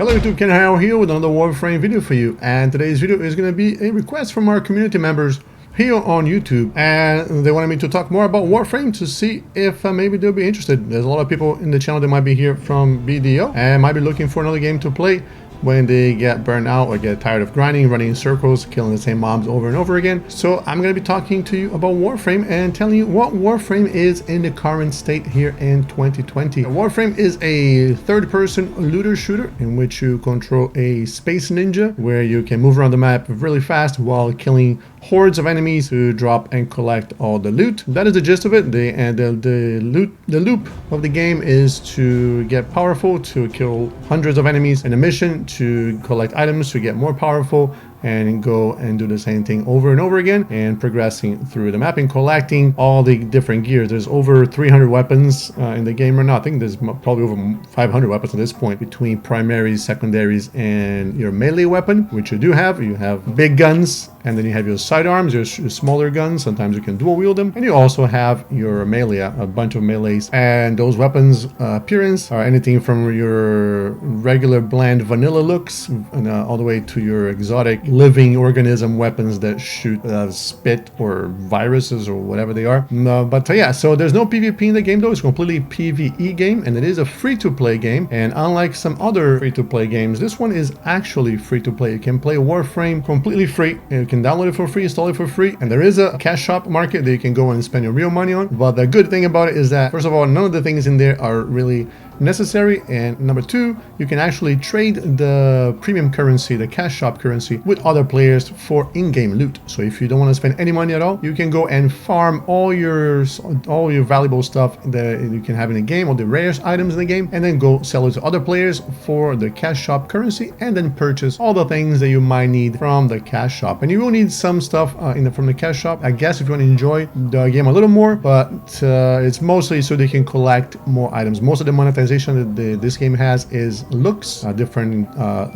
Hello YouTube, Kyenhael here with another Warframe video for you, and today's video is going to be a request from our community members here on YouTube, and they wanted me to talk more about Warframe to see if maybe they'll be interested. There's a lot of people in the channel that might be here from BDO and might be looking for another game to play when they get burned out or get tired of grinding, running in circles, killing the same mobs over and over again. So I'm going to be talking to you about Warframe and telling you what Warframe is in the current state here in 2020. Warframe is a third-person looter shooter in which you control a space ninja where you can move around the map really fast while killing hordes of enemies to drop and collect all the loot. That is the gist of it. The loop of the game is to get powerful, to kill hundreds of enemies in a mission, to collect items to get more powerful, and go and do the same thing over and over again, and progressing through the map and collecting all the different gears. There's over 300 weapons in the game right now. I think there's probably over 500 weapons at this point, between primaries, secondaries, and your melee weapon, which you do have. You have big guns, and then you have your sidearms, your smaller guns. Sometimes you can dual wield them, and you also have your melee, a bunch of melees. And those weapons appearance are anything from your regular bland vanilla looks and all the way to your exotic living organism weapons that shoot spit or viruses or whatever they are. Yeah, so there's no PvP in the game though. It's a completely PvE game, and it is a free-to-play game. And unlike some other free-to-play games, this one is actually free-to-play. You can play Warframe completely free. You can download it for free, install it for free, and there is a cash shop market that you can go and spend your real money on. But the good thing about it is that, first of all, none of the things in there are really necessary, and number two, you can actually trade the premium currency, the cash shop currency, with other players for in-game loot. So if you don't want to spend any money at all, you can go and farm all your valuable stuff that you can have in the game, all the rarest items in the game, and then go sell it to other players for the cash shop currency, and then purchase all the things that you might need from the cash shop. And you will need some stuff from the cash shop, I guess, if you want to enjoy the game a little more, but it's mostly so they can collect more items. Most of the monetization that this game has is looks, different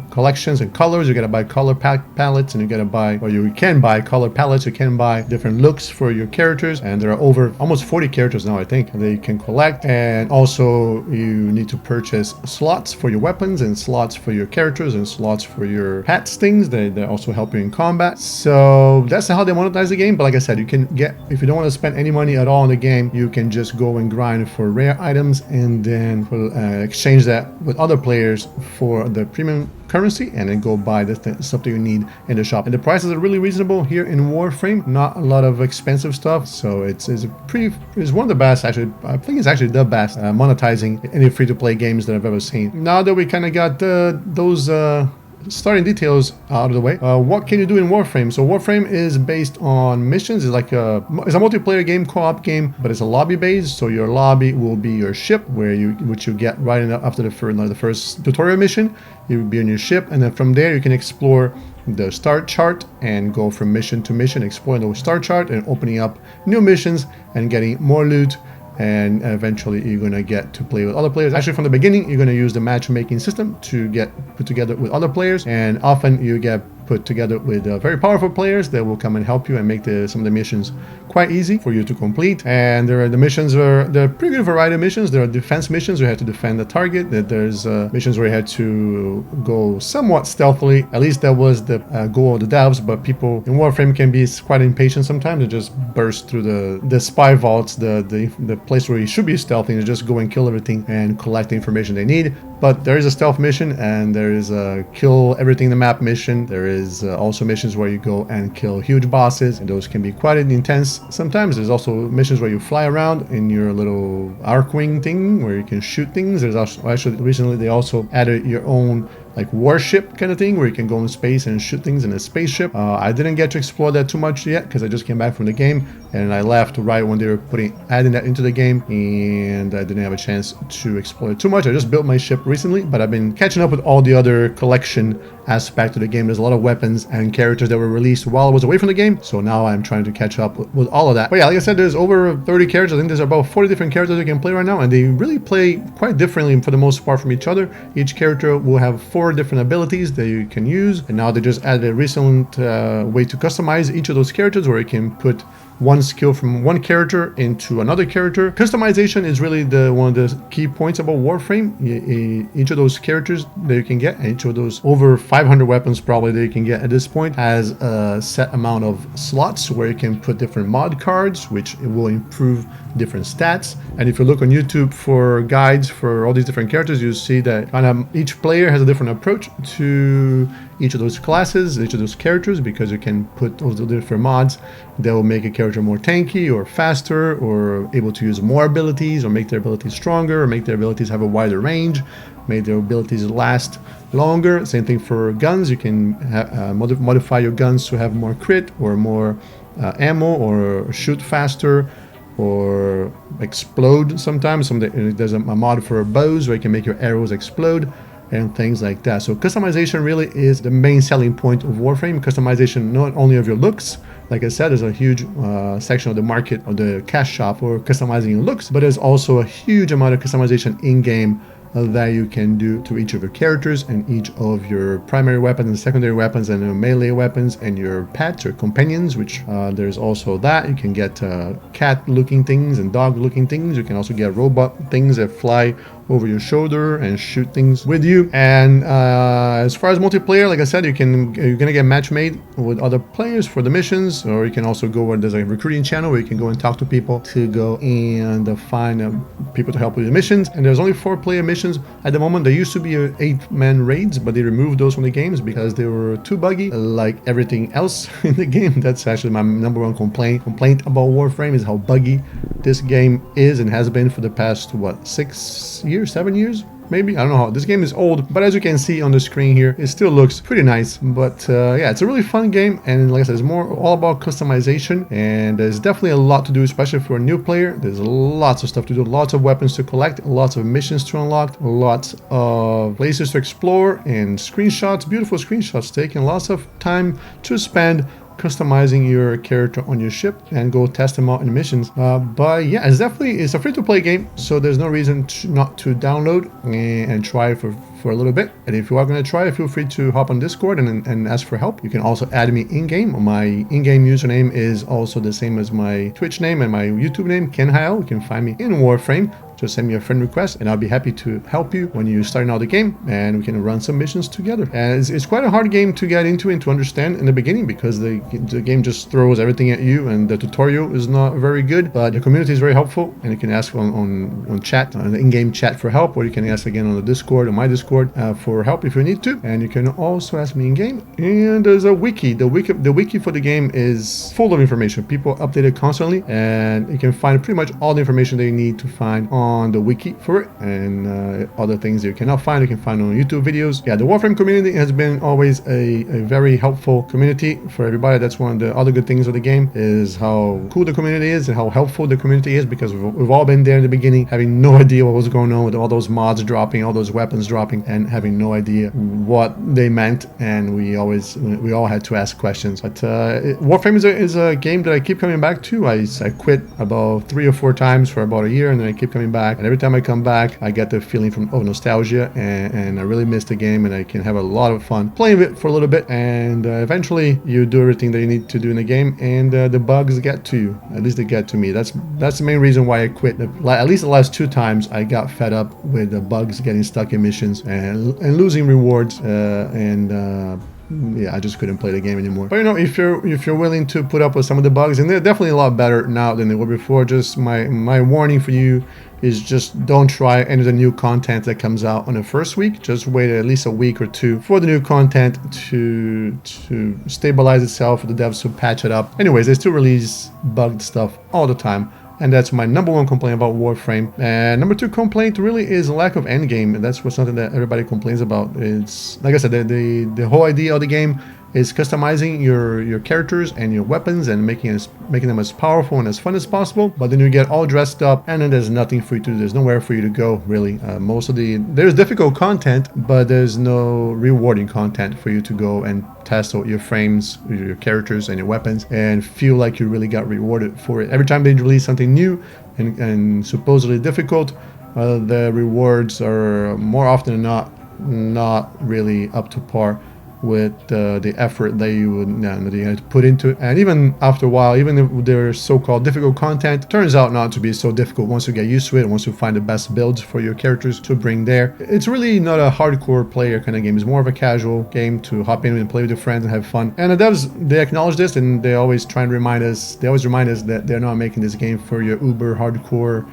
collections and colors. You gotta buy color palettes, and you gotta buy, or you can buy color palettes. You can buy different looks for your characters, and there are over almost 40 characters now, I think, that you can collect. And also you need to purchase slots for your weapons, and slots for your characters, and slots for your pets things. They also help you in combat. So that's how they monetize the game. But like I said, you can get, if you don't want to spend any money at all in the game, you can just go and grind for rare items, and then exchange that with other players for the premium currency, and then go buy the stuff that you need in the shop. And the prices are really reasonable here in Warframe. Not a lot of expensive stuff, so it's one of the best, actually. I think it's actually the best monetizing any free-to-play games that I've ever seen. Now that we kind of got those starting details out of the way, what can you do in Warframe? So Warframe is based on missions. It's like it's a multiplayer game, co-op game, but it's a lobby based. So your lobby will be your ship, which you get right after the first tutorial mission. You will be on your ship, and then from there you can explore the start chart and go from mission to mission, exploring the start chart and opening up new missions and getting more loot. And eventually you're going to get to play with other players. Actually, from the beginning, you're going to use the matchmaking system to get put together with other players, and often you get put together with very powerful players that will come and help you and make some of the missions quite easy for you to complete. And there are they're pretty good variety of missions. There are defense missions where you have to defend the target. There's missions where you had to go somewhat stealthily. At least that was the goal of the devs, but people in Warframe can be quite impatient sometimes and just burst through the spy vaults, the place where you should be stealthy, and just go and kill everything and collect the information they need. But there is a stealth mission, and there is a kill everything in the map mission. There is also missions where you go and kill huge bosses, and those can be quite intense. Sometimes there's also missions where you fly around in your little Archwing thing where you can shoot things. There's also, actually, recently they also added your own like warship kind of thing where you can go in space and shoot things in a spaceship. I didn't get to explore that too much yet because I just came back from the game, and I left right when they were adding that into the game, and I didn't have a chance to explore it too much. I just built my ship recently, but I've been catching up with all the other collection aspect of the game. There's a lot of weapons and characters that were released while I was away from the game, so now I'm trying to catch up with all of that. But yeah, like I said, there's over 30 characters. I think there's about 40 different characters you can play right now, and they really play quite differently for the most part from each other. Each character will have 4 different abilities that you can use, and now they just added a recent way to customize each of those characters, where you can put one skill from one character into another character. Customization is really one of the key points about Warframe. Each of those characters that you can get, and each of those over 500 weapons probably that you can get at this point, has a set amount of slots where you can put different mod cards, which will improve different stats. And if you look on YouTube for guides for all these different characters, you see that kind of each player has a different approach to each of those classes, each of those characters, because you can put those different mods that will make a character more tanky or faster, or able to use more abilities, or make their abilities stronger, or make their abilities have a wider range, make their abilities last longer. Same thing for guns. You can modify your guns to have more crit or more ammo, or shoot faster, or explode sometimes. There's a mod for bows where you can make your arrows explode and things like that. So customization really is the main selling point of Warframe. Customization not only of your looks, like I said, there's a huge section of the market, of the cash shop, for customizing your looks, but there's also a huge amount of customization in-game that you can do to each of your characters and each of your primary weapons and secondary weapons and your melee weapons and your pets or companions, which there's also that. You can get cat looking things and dog looking things. You can also get robot things that fly over your shoulder and shoot things with you. And as far as multiplayer, like I said, you're gonna get match made with other players for the missions, or you can also go where there's a recruiting channel where you can go and talk to people to go and find people to help with the missions. And there's only 4-player missions at the moment. There used to be 8-man raids, but they removed those from the games because they were too buggy, like everything else in the game. That's actually my number one complaint about Warframe, is how buggy this game is and has been for the past, what, 7 years maybe? I don't know how. This game is old, but as you can see on the screen here, it still looks pretty nice. But yeah, it's a really fun game, and like I said, it's all about customization, and there's definitely a lot to do, especially for a new player. There's lots of stuff to do, lots of weapons to collect, lots of missions to unlock, lots of places to explore, and screenshots, beautiful screenshots taken, lots of time to spend customizing your character on your ship and go test them out in missions. But yeah, it's a free-to-play game, so there's no reason not to download and try it for a little bit. And if you are going to try it, feel free to hop on Discord and ask for help. You can also add me in-game. My in-game username is also the same as my Twitch name and my YouTube name, Kyenhael. You can find me in Warframe. Just send me a friend request and I'll be happy to help you when you're starting out the game, and we can run some missions together. And it's quite a hard game to get into and to understand in the beginning, because the game just throws everything at you, and the tutorial is not very good, but the community is very helpful, and you can ask on chat, on the in-game chat, for help, or you can ask again on the Discord, on my Discord, for help if you need to. And you can also ask me in-game. And there's a wiki. The wiki for the game is full of information. People update it constantly, and you can find pretty much all the information that you need to find on the wiki for it, and other things you cannot find, you can find on YouTube videos. Yeah, the Warframe community has been always a very helpful community for everybody. That's one of the other good things of the game, is how cool the community is and how helpful the community is, because we've all been there in the beginning, having no idea what was going on with all those mods dropping, all those weapons dropping, and having no idea what they meant, and we all had to ask questions. But Warframe is a game that I keep coming back to. I quit about 3 or 4 times for about a year, and then I keep coming back, and every time I come back I get the feeling of nostalgia, and I really miss the game, and I can have a lot of fun playing it for a little bit, and eventually you do everything that you need to do in the game, and the bugs get to you. At least they get to me. That's the main reason why I quit. At least the last 2 times I got fed up with the bugs, getting stuck in missions and losing rewards, yeah, I just couldn't play the game anymore. But you know, if you're willing to put up with some of the bugs, and they're definitely a lot better now than they were before, just my warning for you is just don't try any of the new content that comes out on the first week. Just wait at least a week or 2 for the new content to stabilize itself, for the devs to patch it up. Anyways, they still release bugged stuff all the time, and that's my number 1 complaint about Warframe. And number 2 complaint really is lack of endgame, and that's something that everybody complains about. It's like I said, the whole idea of the game is customizing your characters and your weapons and making them as powerful and as fun as possible. But then you get all dressed up, and then there's nothing for you to do. There's nowhere for you to go, really. There's difficult content, but there's no rewarding content for you to go and test out your frames, your characters and your weapons, and feel like you really got rewarded for it. Every time they release something new and supposedly difficult, the rewards are more often than not really up to par with the effort that you would that you had to put into it. And even after a while, even if there's so-called difficult content, turns out not to be so difficult once you get used to it, once you find the best builds for your characters to bring there. It's really not a hardcore player kind of game. It's more of a casual game to hop in and play with your friends and have fun. And the devs, they acknowledge this, and they always try and remind us, that they're not making this game for your uber hardcore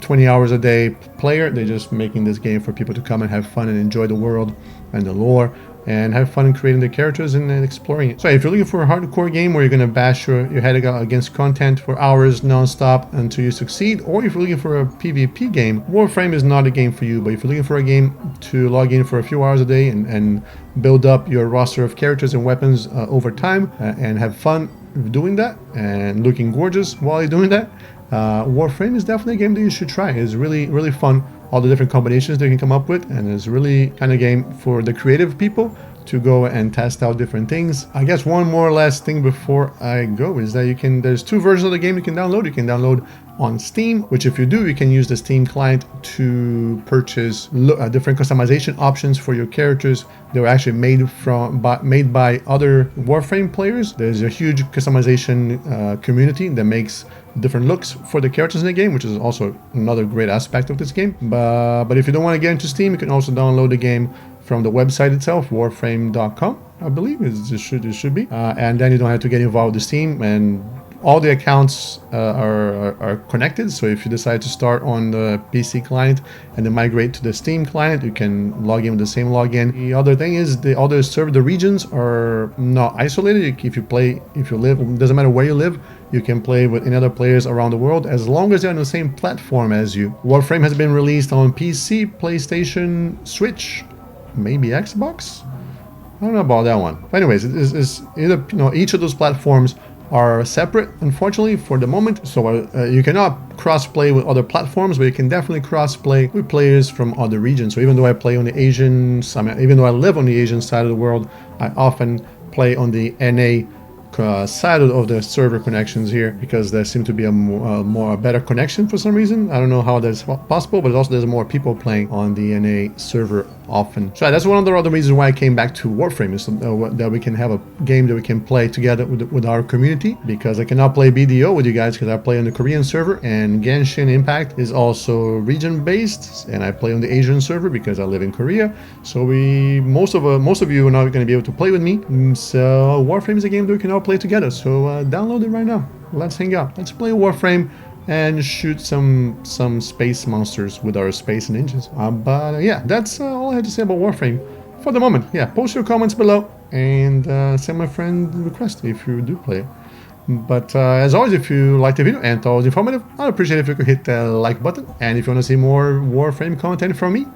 20 hours a day player. They're just making this game for people to come and have fun and enjoy the world and the lore and have fun in creating the characters and exploring it. So if you're looking for a hardcore game where you're going to bash your head against content for hours non-stop until you succeed, or if you're looking for a PvP game, Warframe is not a game for you. But if you're looking for a game to log in for a few hours a day and build up your roster of characters and weapons over time and have fun doing that and looking gorgeous while you're doing that, Warframe is definitely a game that you should try. It's really, really fun. All the different combinations they can come up with, and it's really kind of game for the creative people to go and test out different things. I guess one more last thing before I go is that there's 2 versions of the game you can download. You can download on Steam, which if you do, you can use the Steam client to purchase different customization options for your characters. They were actually made by other Warframe players. There's a huge customization community that makes different looks for the characters in the game, which is also another great aspect of this game. But if you don't want to get into Steam, you can also download the game from the website itself, warframe.com, I believe it should be. And then you don't have to get involved with Steam, and all the accounts are connected. So if you decide to start on the PC client and then migrate to the Steam client, you can log in with the same login. The other thing is the other server, the regions are not isolated. If you live, it doesn't matter where you live, you can play with any other players around the world as long as they're on the same platform as you. Warframe has been released on PC, PlayStation, Switch, maybe Xbox. I don't know about that one. But anyways, it's either, each of those platforms are separate, unfortunately, for the moment. So you cannot cross-play with other platforms, but you can definitely cross-play with players from other regions. So even though I play on the Asian, even though I live on the Asian side of the world, I often play on the NA side of the server connections here, because there seems to be a better connection for some reason. I don't know how that's possible, but also there's more people playing on the NA server often. So that's one of the other reasons why I came back to Warframe, is that we can have a game that we can play together with our community, because I cannot play BDO with you guys because I play on the Korean server, and Genshin Impact is also region based, and I play on the Asian server because I live in Korea. So most of you are not going to be able to play with me. So Warframe is a game that we can all play together. So download it right now. Let's hang out. Let's play Warframe and shoot some space monsters with our space ninjas. But yeah, that's all I had to say about Warframe for the moment. Yeah, post your comments below and send my friend request if you do play it. But as always, if you liked the video and thought it was informative, I'd appreciate it if you could hit the like button. And if you want to see more Warframe content from me,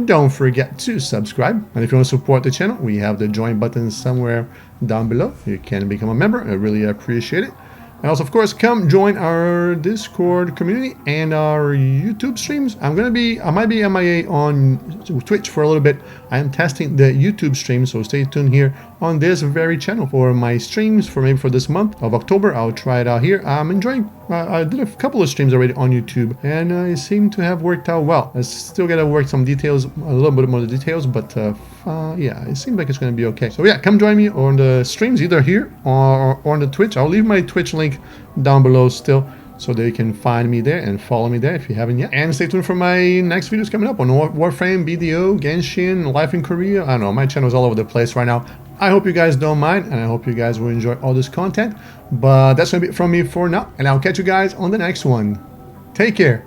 don't forget to subscribe. And if you want to support the channel, we have the join button somewhere down below. You can become a member. I really appreciate it. And also, of course, come join our Discord community and our YouTube streams. I might be MIA on Twitch for a little bit. I am testing the YouTube stream, so stay tuned here on this very channel for my streams for this month of October. I'll try it out here. I'm enjoying. I did a couple of streams already on YouTube, and it seemed to have worked out well. I still got to work some details, a little bit more of the details, but yeah, it seems like it's going to be okay. So yeah, come join me on the streams, either here or on the Twitch. I'll leave my Twitch link down below still, so that you can find me there and follow me there if you haven't yet. And stay tuned for my next videos coming up on Warframe, BDO, Genshin, life in Korea. I don't know, my channel's all over the place right now. I hope you guys don't mind, and I hope you guys will enjoy all this content. But that's going to be it from me for now, and I'll catch you guys on the next one. Take care.